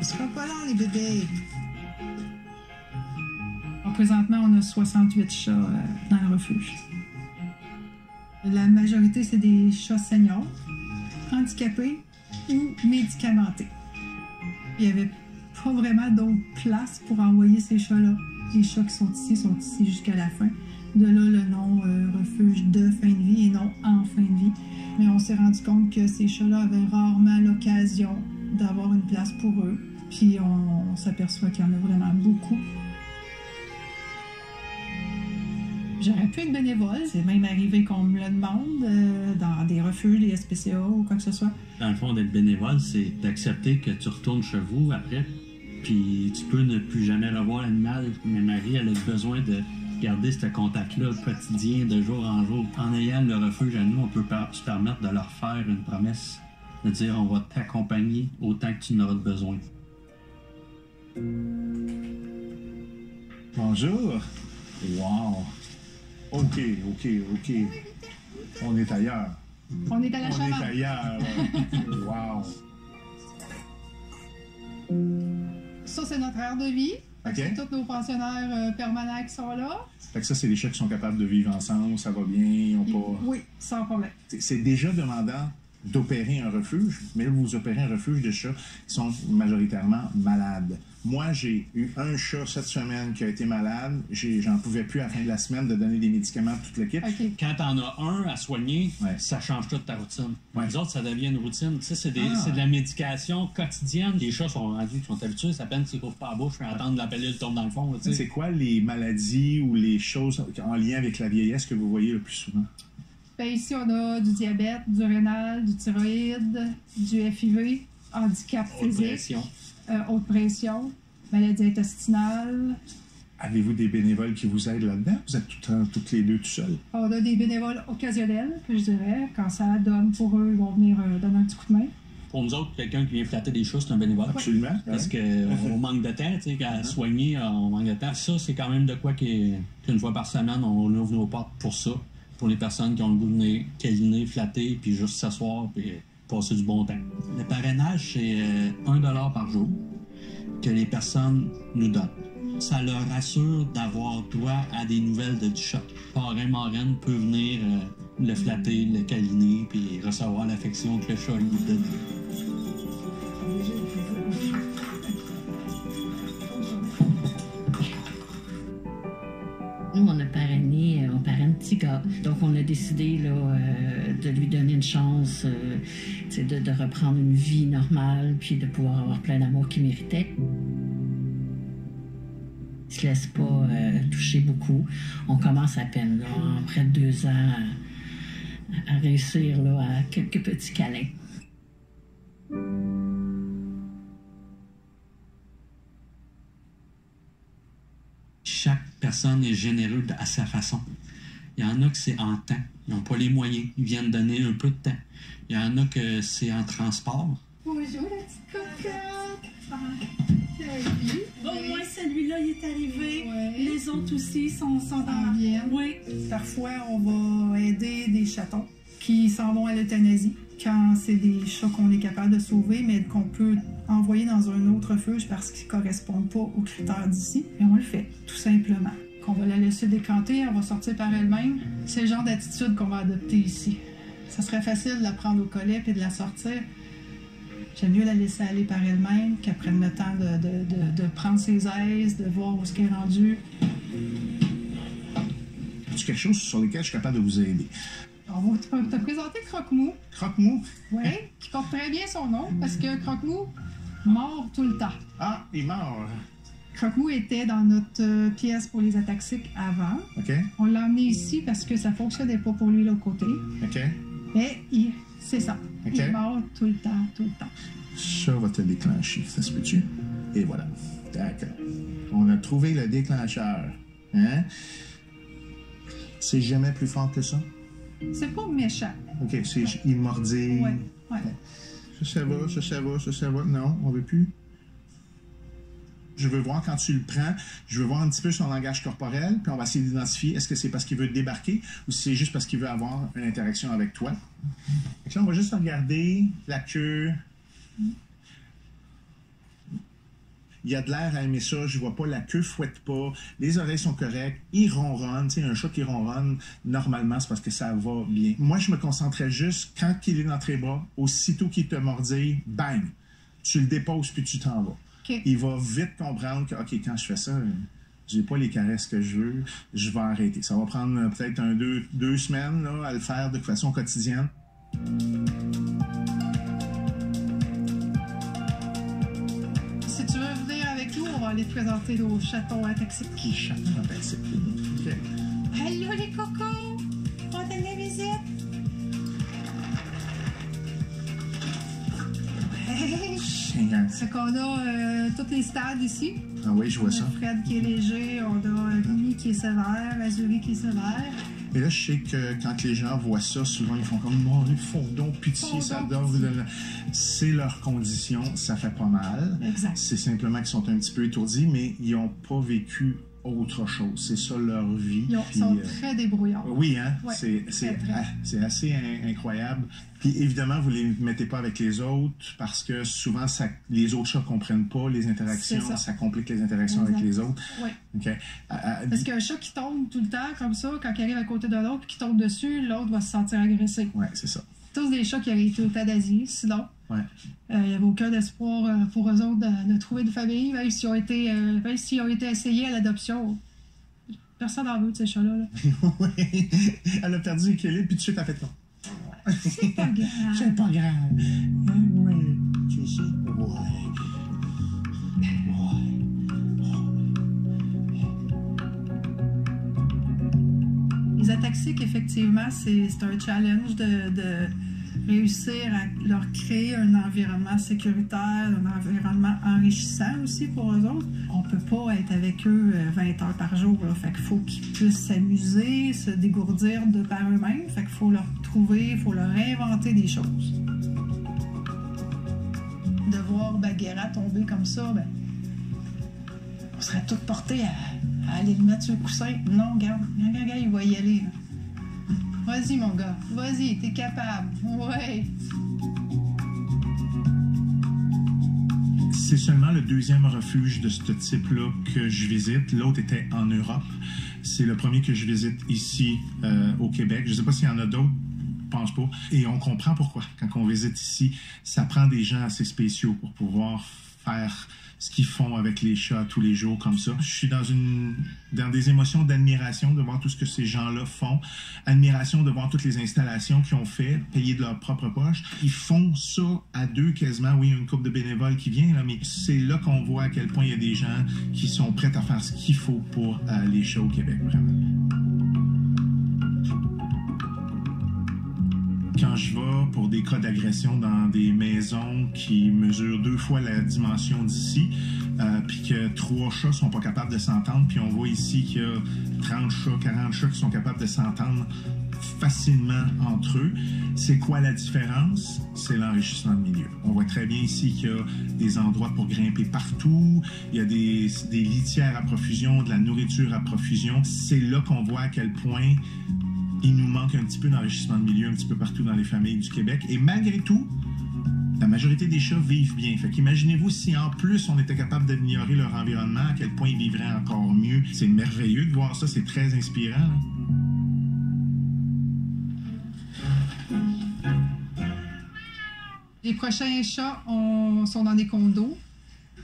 Ce sera pas long, les bébés. Présentement, on a 68 chats dans le refuge. La majorité, c'est des chats seniors, handicapés ou médicamentés. Il n'y avait pas vraiment d'autre place pour envoyer ces chats-là. Les chats qui sont ici jusqu'à la fin. De là, le nom refuge de fin de vie et non en fin de vie. Mais on s'est rendu compte que ces chats-là avaient rarement l'occasion d'avoir une place pour eux. Puis on s'aperçoit qu'il y en a vraiment beaucoup. J'aurais pu être bénévole. C'est même arrivé qu'on me le demande dans des refuges, des SPCA ou quoi que ce soit. Dans le fond, d'être bénévole, c'est d'accepter que tu retournes chez vous après, puis tu peux ne plus jamais revoir l'animal. Mais Marie, elle a besoin de garder ce contact-là quotidien, de jour en jour. En ayant le refuge à nous, on peut se permettre de leur faire une promesse, de dire on va t'accompagner autant que tu en auras besoin. Bonjour. Wow. OK. On est ailleurs. On est à la chambre. On est ailleurs. Wow. Ça, c'est notre aire de vie. OK. C'est tous nos pensionnaires permanents qui sont là. Fait que ça, c'est les chats qui sont capables de vivre ensemble, ça va bien, ils ont pas... Oui, sans problème. C'est déjà demandant d'opérer un refuge, mais là, vous opérez un refuge de chats qui sont majoritairement malades. Moi, j'ai eu un chat cette semaine qui a été malade. J'en pouvais plus à la fin de la semaine de donner des médicaments à toute l'équipe. Okay. Quand t'en as un à soigner, ça change toute ta routine. Les autres, ça devient une routine. Tu sais, c'est de la médication quotidienne. Les chats sont rendus, ils sont habitués, ça peine s'ils couvrent pas la bouche, et attendre la pilule tombe dans le fond. C'est quoi les maladies ou les choses en lien avec la vieillesse que vous voyez le plus souvent? Ben, ici, on a du diabète, du rénal, du thyroïde, du FIV, handicap physique, haute pression, maladie intestinale. Avez-vous des bénévoles qui vous aident là-dedans? Vous êtes toutes les deux tout seuls? On a des bénévoles occasionnels, que je dirais. Quand ça donne pour eux, ils vont venir donner un petit coup de main. Pour nous autres, quelqu'un qui vient flatter des chats, c'est un bénévole. Absolument. Parce qu'on manque de temps, tu sais, qu'à soigner, on manque de temps. Ça, c'est quand même de quoi qu'une fois par semaine, on ouvre nos portes pour ça. Pour les personnes qui ont le goût de venir câliner, flatter, puis juste s'asseoir, puis passer du bon temps. Le parrainage, c'est 1$ par jour que les personnes nous donnent. Ça leur assure d'avoir droit à des nouvelles du chat. Parrain, marraine peut venir le flatter, le câliner, puis recevoir l'affection que le chat lui donne. Nous, on a parrainé, on parraine petit gars. Donc, on a décidé là, de lui donner une chance de reprendre une vie normale puis de pouvoir avoir plein d'amour qu'il méritait. Il se laisse pas toucher beaucoup. On commence à peine, là, après 2 ans, à réussir là, à quelques petits câlins. Chaque personne est généreuse à sa façon. Il y en a que c'est en temps. Ils n'ont pas les moyens. Ils viennent donner un peu de temps. Il y en a que c'est en transport. Bonjour, la petite cocotte! Au moins, celui-là, il est arrivé. Ouais. Les autres aussi sont dans... Bien. Oui. Parfois, on va aider des chatons qui s'en vont à l'euthanasie quand c'est des chats qu'on est capable de sauver, mais qu'on peut envoyer dans un autre refuge parce qu'ils ne correspondent pas aux critères d'ici. Et on le fait, tout simplement. Qu'on va la laisser décanter, elle va sortir par elle-même. C'est le genre d'attitude qu'on va adopter ici. Ça serait facile de la prendre au collet et de la sortir. J'aime mieux la laisser aller par elle-même, qu'elle prenne le temps de prendre ses aises, de voir où ce qu'elle est rendu. C'est quelque chose sur lequel je suis capable de vous aider. On va te présenter Croque-Mou. Croque-Mou? Oui, qui porte très bien son nom, parce que Croque-Mou mord tout le temps. Ah, il mord. Croque-Mou était dans notre pièce pour les ataxiques avant. OK. On l'a emmené ici parce que ça ne fonctionnait pas pour lui, l'autre côté. OK. Mais c'est ça. OK. Il mord tout le temps, tout le temps. Ça va te déclencher, ça se peut-tu? Et voilà. D'accord. On a trouvé le déclencheur. Hein? C'est jamais plus fort que ça? C'est pas méchant. OK, il mordit. Ouais, ouais. Ça va. Non, on veut plus. Je veux voir quand tu le prends, je veux voir un petit peu son langage corporel, puis on va essayer d'identifier est-ce que c'est parce qu'il veut débarquer ou si c'est juste parce qu'il veut avoir une interaction avec toi. Donc là, on va juste regarder la queue. il a de l'air à aimer ça, je vois pas, la queue fouette pas, les oreilles sont correctes, il ronronne. Tu sais, un chat qui ronronne, normalement, c'est parce que ça va bien. Moi, je me concentrais juste, quand il est dans tes bras, aussitôt qu'il te mordit, bang! Tu le déposes puis tu t'en vas. Okay. Il va vite comprendre que, OK, quand je fais ça, j'ai pas les caresses que je veux, je vais arrêter. Ça va prendre peut-être deux semaines là, à le faire de façon quotidienne. Si tu veux venir avec nous, on va aller te présenter nos chatons ataxiques. Les chatons ataxiques. Okay. Allô les cocos! On donne la visite! C'est qu'on a tous les stades ici. Ah oui, je vois ça. On a Fred qui est léger, on a Mimi qui est sévère, Azuri qui est sévère. Mais là, je sais que quand les gens voient ça, souvent ils font comme oh, ils font donc pitié, ça donne. C'est leur condition, ça fait pas mal. Exact. C'est simplement qu'ils sont un petit peu étourdis, mais ils n'ont pas vécu autre chose. C'est ça leur vie. Ils sont très débrouillards. Oui, hein? Ouais, c'est assez incroyable. Puis évidemment, vous ne les mettez pas avec les autres parce que souvent, les autres chats ne comprennent pas les interactions. Ça complique les interactions avec les autres. Oui. Okay. Parce qu'un chat qui tombe tout le temps comme ça, quand il arrive à côté de l'autre et qui tombe dessus, l'autre va se sentir agressé. Oui, c'est ça. Tous des chats qui auraient été euthanasie, sinon. Ouais. Il n'y avait aucun espoir pour eux autres de trouver une famille, même s'ils ont été essayés à l'adoption. Personne n'en veut de ces chats-là. Là. Oui. Elle a perdu l'équilibre, puis tout de suite, elle a fait non. C'est pas grave. C'est pas grave. Oui, tu sais. Les ataxiques, effectivement, c'est un challenge de réussir à leur créer un environnement sécuritaire, un environnement enrichissant aussi pour eux autres. On peut pas être avec eux 20 heures par jour. Là. Fait qu'il faut qu'ils puissent s'amuser, se dégourdir de par eux-mêmes. Fait qu'il faut leur trouver, il faut leur inventer des choses. De voir Bagheera tomber comme ça, ben, on serait tous portés à aller le mettre sur le coussin. Non, regarde, il va y aller. Là. Vas-y, mon gars. Vas-y, t'es capable. Ouais. C'est seulement le deuxième refuge de ce type-là que je visite. L'autre était en Europe. C'est le premier que je visite ici au Québec. Je ne sais pas s'il y en a d'autres. Je pense pas. Et on comprend pourquoi. Quand on visite ici, ça prend des gens assez spéciaux pour pouvoir faire ce qu'ils font avec les chats tous les jours comme ça. Je suis dans des émotions d'admiration de voir tout ce que ces gens-là font. Admiration de voir toutes les installations qu'ils ont fait, payées de leur propre poche. Ils font ça à deux quasiment. Oui, il y a une couple de bénévoles qui vient, là, mais c'est là qu'on voit à quel point il y a des gens qui sont prêts à faire ce qu'il faut pour les chats au Québec, vraiment. Quand je vais pour des cas d'agression dans des maisons qui mesurent 2 fois la dimension d'ici, puis que 3 chats sont pas capables de s'entendre, puis on voit ici qu'il y a 30 chats, 40 chats qui sont capables de s'entendre facilement entre eux. C'est quoi la différence? C'est l'enrichissement de milieu. On voit très bien ici qu'il y a des endroits pour grimper partout, il y a des litières à profusion, de la nourriture à profusion. C'est là qu'on voit à quel point il nous manque un petit peu d'enrichissement de milieu un petit peu partout dans les familles du Québec. Et malgré tout, la majorité des chats vivent bien. Fait qu'imaginez-vous si en plus on était capable d'améliorer leur environnement, à quel point ils vivraient encore mieux. C'est merveilleux de voir ça, c'est très inspirant. Hein? Les prochains chats sont dans des condos,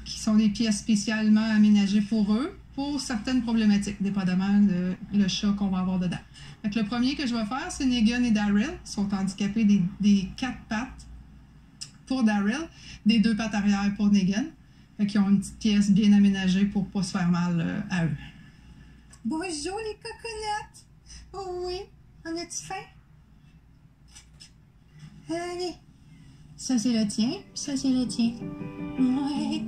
qui sont des pièces spécialement aménagées pour eux, pour certaines problématiques, dépendamment de le chat qu'on va avoir dedans. Fait que le premier que je vais faire, c'est Negan et Daryl. Ils sont handicapés des 4 pattes pour Daryl, des 2 pattes arrière pour Negan. Fait qu'ils ont une petite pièce bien aménagée pour ne pas se faire mal à eux. Bonjour les coconuts! Oh oui, en as-tu faim? Allez! Ça c'est le tien, ça c'est le tien. Ouais!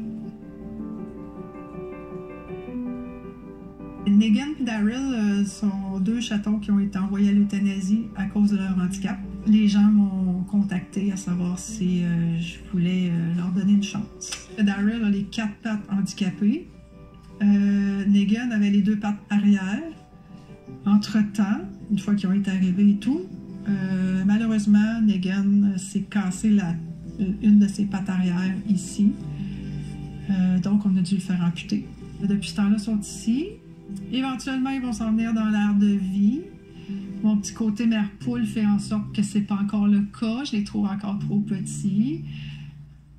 Negan et Daryl sont 2 chatons qui ont été envoyés à l'euthanasie à cause de leur handicap. Les gens m'ont contacté à savoir si je voulais leur donner une chance. Daryl a les 4 pattes handicapées. Negan avait les 2 pattes arrière. Entre-temps, une fois qu'ils ont été arrivés et tout, malheureusement, Negan s'est cassé une de ses pattes arrière ici. Donc, on a dû le faire amputer. Depuis ce temps-là, ils sont ici. Éventuellement, ils vont s'en venir dans l'aire de vie. Mon petit côté mère poule fait en sorte que c'est pas encore le cas. Je les trouve encore trop petits.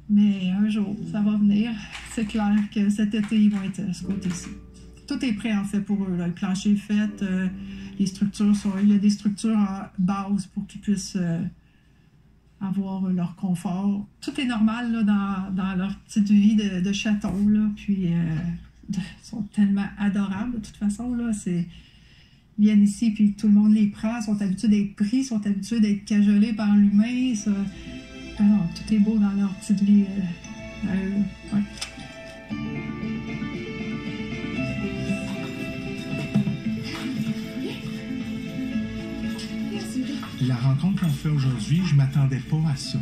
Mais un jour, ça va venir. C'est clair que cet été, ils vont être à ce côté-ci. Tout est prêt, en fait, pour eux. Là. Le plancher est fait. Les structures sont... Il y a des structures en base pour qu'ils puissent avoir leur confort. Tout est normal là, dans leur petite vie de chaton. Là. Puis, ils sont tellement adorables, de toute façon. Là. Ils viennent ici, puis tout le monde les prend. Ils sont habitués d'être pris, sont habitués d'être cajolés par l'humain. Alors, tout est beau dans leur petite vie. Ouais. La rencontre qu'on fait aujourd'hui, je ne m'attendais pas à ça.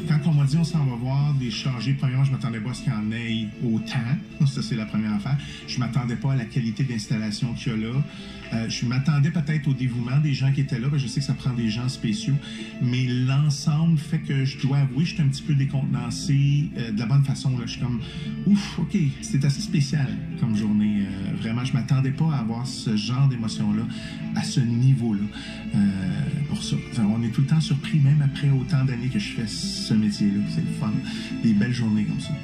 Quand on m'a dit on s'en va voir des chargés, premièrement, je ne m'attendais pas à ce qu'il y en ait autant. Ça, c'est la première affaire. Je ne m'attendais pas à la qualité d'installation qu'il y a là. Je m'attendais peut-être au dévouement des gens qui étaient là. Je sais que ça prend des gens spéciaux. Mais l'ensemble fait que je dois avouer, je suis un petit peu décontenancé de la bonne façon. Là. Je suis comme, ouf, OK, c'était assez spécial comme journée. Vraiment, je ne m'attendais pas à avoir ce genre d'émotion-là à ce niveau-là. Pour ça. Enfin, on est tout le temps surpris, même après autant d'années que je fais ce métier-là. C'est le fun. Des belles journées comme ça.